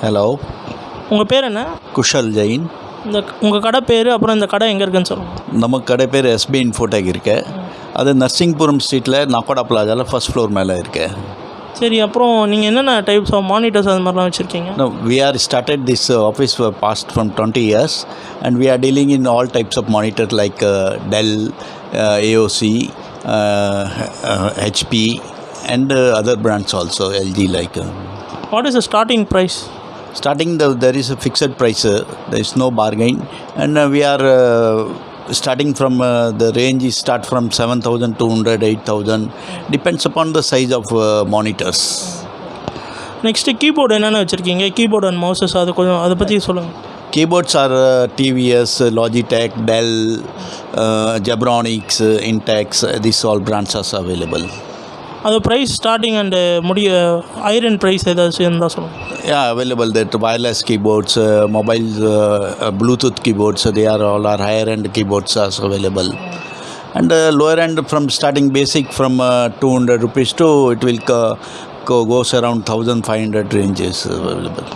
Hello, உங்கள் பேர் என்ன? குஷல் ஜெயின். உங்கள் கடை பேர், அப்புறம் இந்த கடை எங்கே இருக்குன்னு சொல்லுங்கள். நம்ம கடை பேர் S.B இன்ஃபோடெக் இருக்கு. அது நரசிங்கபுரம் ஸ்ட்ரீட்டில் நக்கோடா பிளாசாவில் ஃபர்ஸ்ட் ஃப்ளோர் மேலே இருக்கு. சரி, அப்புறம் நீங்கள் என்னென்ன டைப்ஸ் ஆஃப் மானிட்டர்ஸ் அது மாதிரிலாம் வச்சுருக்கீங்க? No, we are started this office for past from 20 years and we are dealing in all types of monitor like Dell, AOC, HP and other brands also, LG like. What is the starting price? Starting there is a fixed price, there is no bargain, and we are starting from the range is start from 7,200, 8,000, depends upon the size of monitors. Next keyboard என்னென்ன வச்சுருக்கீங்க? Keyboard and mouses அது கொஞ்சம் அதை பற்றி சொல்லுங்கள். Keyboards are TVS, Logitech, Dell, Jabronics, Intex, these all brands are available. அது price starting and iron price ஏதாச்சும் இருந்தால் சொல்லுங்கள். Yeah, available that wireless keyboards, mobile Bluetooth keyboards, they are all our higher end keyboards are available. And lower end from starting basic from 200 rupees to it will goes around 1,500 ranges available.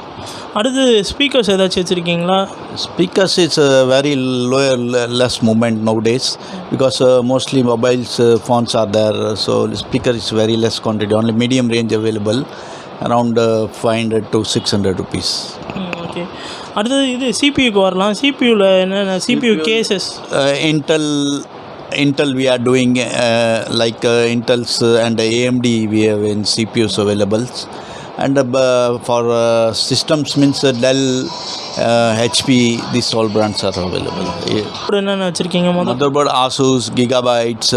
அடுத்து speakers ஏதாச்சும் வச்சுருக்கீங்களா? Speakers is very lower, less movement nowadays because mostly mobiles, phones are there, so the speaker is very less quantity, only medium range available around 500 to 600 rupees. Okay, அடுத்தது இது சிபியூக்கு வரலாம். சிபியூவில் என்னென்ன CPU cases? Intel we are doing like Intel's and AMD we have in CPUs available. And for systems means Dell, HP, these all brands are available. என்னென்ன வச்சுருக்கீங்க? Motherboard Asus, Gigabytes,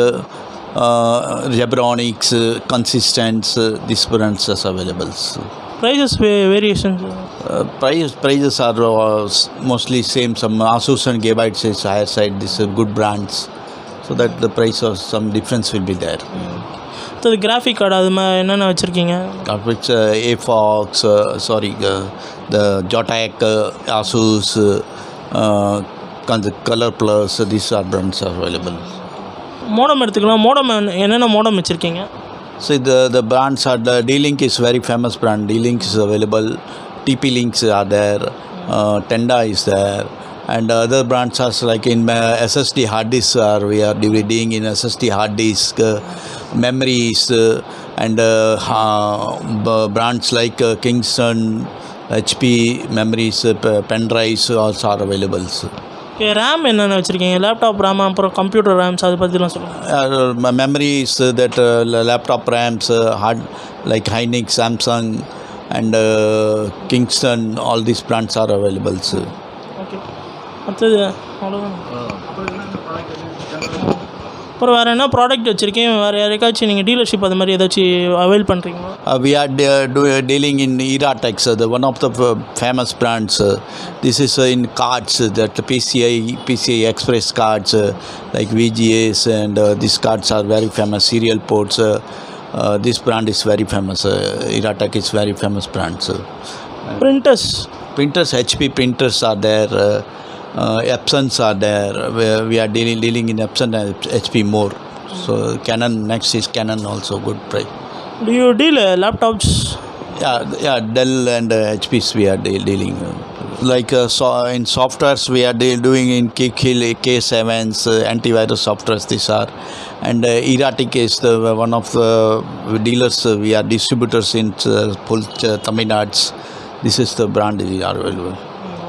Jabronics, Consistence, these brands are available. Prices variations? Prices are mostly same. Some Asus and Gigabytes is higher side. These are good brands, so that the price of some difference will be there. அது graphic card அது மாதிரி என்னென்ன வச்சுருக்கீங்க? Which AFOX, the Zotac, Asus, Color Plus, these are brands are available. Modem எடுத்துக்கலாம். Modem என்னென்ன modem வச்சுருக்கீங்க? So the brands are, the D-Link is very famous brand. D-Link is available, TP-Links are there, Tenda is there, and other brands are like in SSD hard disk we are dealing in SSD hard disk, memories, and brands like Kingston, HP memories, pen drives also are available. Okay, RAM என்னென்ன வச்சுருக்கீங்க? Laptop RAM, அப்புறம் computer ரேம்ஸ் அதை பற்றிலாம் சொல்லுங்கள். Memories that laptop RAMs, hard like Hynix, Samsung and Kingston, all these brands are available. Okay, அடுத்தது அவ்வளோதான். அப்புறம் வேறு என்ன ப்ராடக்ட் வச்சுருக்கேன்? வேறு யாருக்காச்சும் நீங்கள் டீலர்ஷிப் அது மாதிரி ஏதாச்சும் அவைல் பண்ணுறீங்களா? We are dealing in Ritchie, one of the famous brands. This is in cards, that PCI Express cards like VGAs, and these cards are very famous. Serial ports. This brand is very famous. Ritchie is very famous brand. Printers, HP printers are there. Epsons are there. We are dealing in Epson and HP more. So Canon, next is Canon also good price. Do you deal laptops? Yeah, Dell and HPs we are dealing. Like in softwares we are doing in K7s, antivirus softwares these are. And Ritchie is one of the dealers. We are distributors in full Tamil Nadu. This is the brand we are available.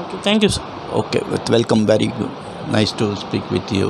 Okay, thank you sir. Okay, welcome, very good. Nice to speak with you.